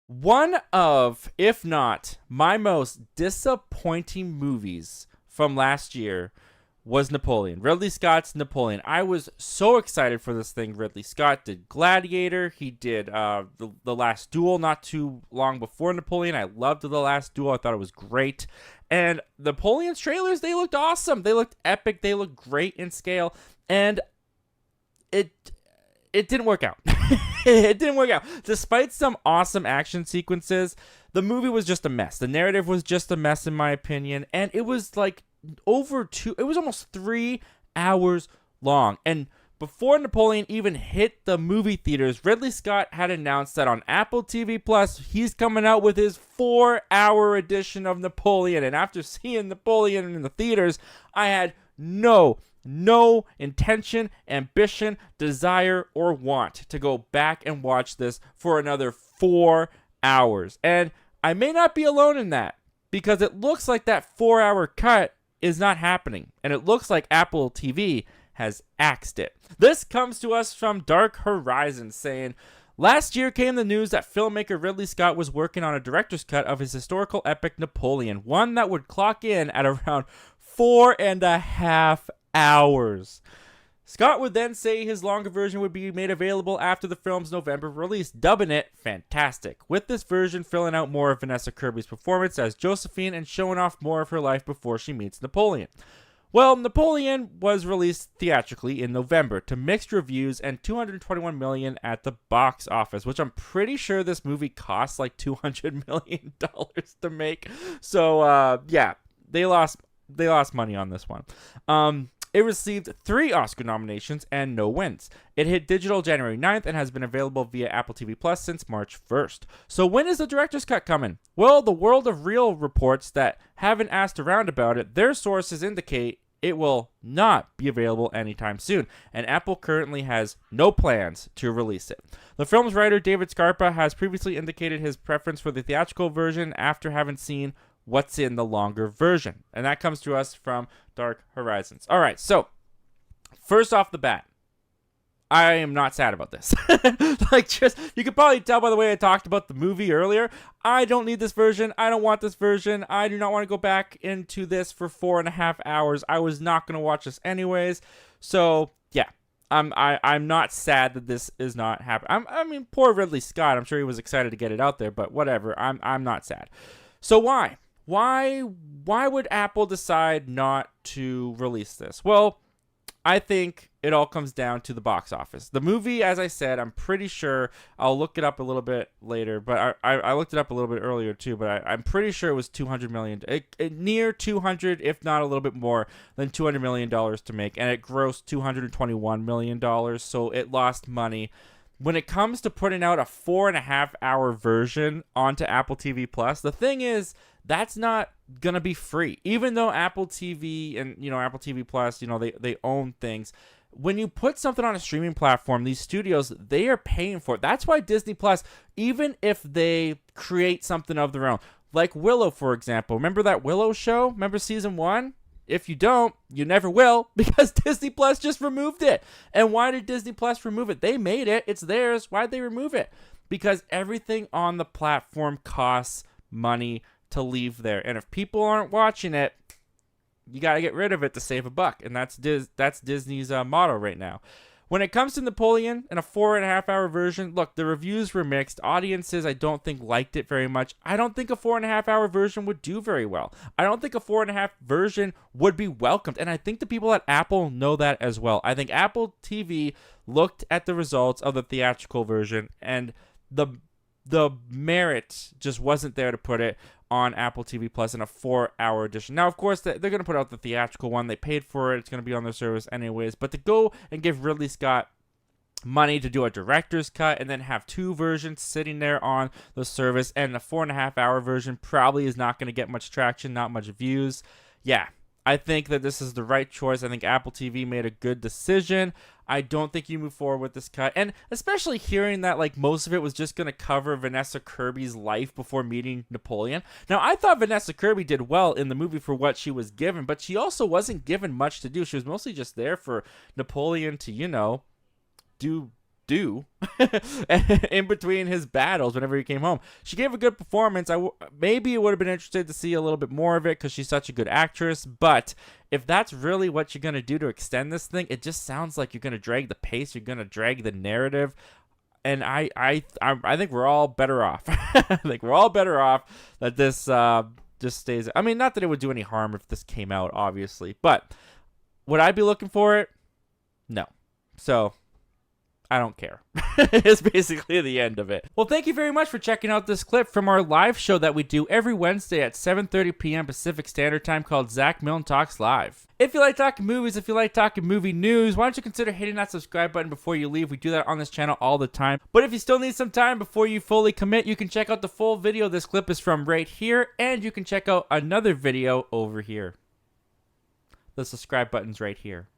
One of, if not my most disappointing movies from last year was Napoleon. Ridley Scott's Napoleon. I was so excited for this thing. Ridley Scott did Gladiator. He did the Last Duel not too long before Napoleon. I loved The Last Duel. I thought it was great. And Napoleon's trailers, they looked awesome. They looked epic. They looked great in scale. And it it didn't work out. It didn't work out. Despite some awesome action sequences, the movie was just a mess. The narrative was just a mess, in my opinion. And it was like it was almost 3 hours long. And before Napoleon even hit the movie theaters, Ridley Scott had announced that on Apple TV Plus, he's coming out with his 4-hour edition of Napoleon. And after seeing Napoleon in the theaters, I had no intention, ambition, desire, or want to go back and watch this for another 4 hours. And I may not be alone in that, because it looks like that 4-hour cut is not happening. And it looks like Apple TV has axed it. This comes to us from Dark Horizon saying, last year came the news that filmmaker Ridley Scott was working on a director's cut of his historical epic Napoleon, one that would clock in at around 4.5 hours. Scott would then say his longer version would be made available after the film's November release, dubbing it fantastic, with this version filling out more of Vanessa Kirby's performance as Josephine and showing off more of her life before she meets Napoleon. Well, Napoleon was released theatrically in November to mixed reviews and $221 million at the box office, which I'm pretty sure this movie cost like $200 million to make. So, yeah, they lost money on this one. It received 3 Oscar nominations and no wins. It hit digital January 9th and has been available via Apple TV Plus since March 1st. So when is the director's cut coming? Well, the World of Real reports that haven't asked around about it. Their sources indicate it will not be available anytime soon, and Apple currently has no plans to release it. The film's writer David Scarpa has previously indicated his preference for the theatrical version after having seen what's in the longer version. And that comes to us from Dark Horizons. All right, so first off the bat, I am not sad about this. You could probably tell by the way I talked about the movie earlier. I don't need this version. I don't want this version. I do not want to go back into this for 4.5 hours. I was not going to watch this anyways. So yeah, I'm not sad that this is not happening. I mean, poor Ridley Scott. I'm sure he was excited to get it out there, but whatever. I'm not sad. So why? Why would Apple decide not to release this? Well, I think it all comes down to the box office. The movie, as I said, I'm pretty sure, I'll look it up a little bit later, but I looked it up a little bit earlier too, but I'm pretty sure it was $200 million, near 200, if not a little bit more than $200 million to make, and it grossed $221 million, so it lost money. When it comes to putting out a 4.5-hour version onto Apple TV Plus, the thing is, that's not gonna be free. Even though Apple TV and Apple TV Plus, they own things. When you put something on a streaming platform, these studios, they are paying for it. That's why Disney Plus, even if they create something of their own, like Willow, for example. Remember that Willow show? Remember season 1? If you don't, you never will, because Disney Plus just removed it. And why did Disney Plus remove it? They made it. It's theirs. Why'd they remove it? Because everything on the platform costs money to leave there. And if people aren't watching it, you got to get rid of it to save a buck. And that's Disney's motto right now. When it comes to Napoleon and a 4.5-hour version, look, the reviews were mixed. Audiences, I don't think, liked it very much. I don't think a 4.5-hour version would do very well. I don't think a 4.5 version would be welcomed. And I think the people at Apple know that as well. I think Apple TV looked at the results of the theatrical version, and the merit just wasn't there to put it on Apple TV Plus in a 4-hour edition. Now, of course, they're going to put out the theatrical one. They paid for it. It's going to be on their service anyways. But to go and give Ridley Scott money to do a director's cut and then have 2 versions sitting there on the service, and a 4.5-hour version probably is not going to get much traction, not much views. Yeah, I think that this is the right choice. I think Apple TV made a good decision. I don't think you move forward with this cut. And especially hearing that most of it was just going to cover Vanessa Kirby's life before meeting Napoleon. Now, I thought Vanessa Kirby did well in the movie for what she was given, but she also wasn't given much to do. She was mostly just there for Napoleon to, do do in between his battles whenever he came home. She gave a good performance. Maybe it would have been interesting to see a little bit more of it because she's such a good actress. But if that's really what you're going to do to extend this thing, it just sounds like you're going to drag the pace. You're going to drag the narrative. And I think we're all better off. I think we're all better off that this just stays. I mean, not that it would do any harm if this came out, obviously. But would I be looking for it? No. So I don't care. It's basically the end of it. Well, thank you very much for checking out this clip from our live show that we do every Wednesday at 7:30 p.m. Pacific Standard Time called Zach Milne Talks Live. If you like talking movies, if you like talking movie news, why don't you consider hitting that subscribe button before you leave? We do that on this channel all the time. But if you still need some time before you fully commit, you can check out the full video this clip is from right here, and you can check out another video over here. The subscribe button's right here.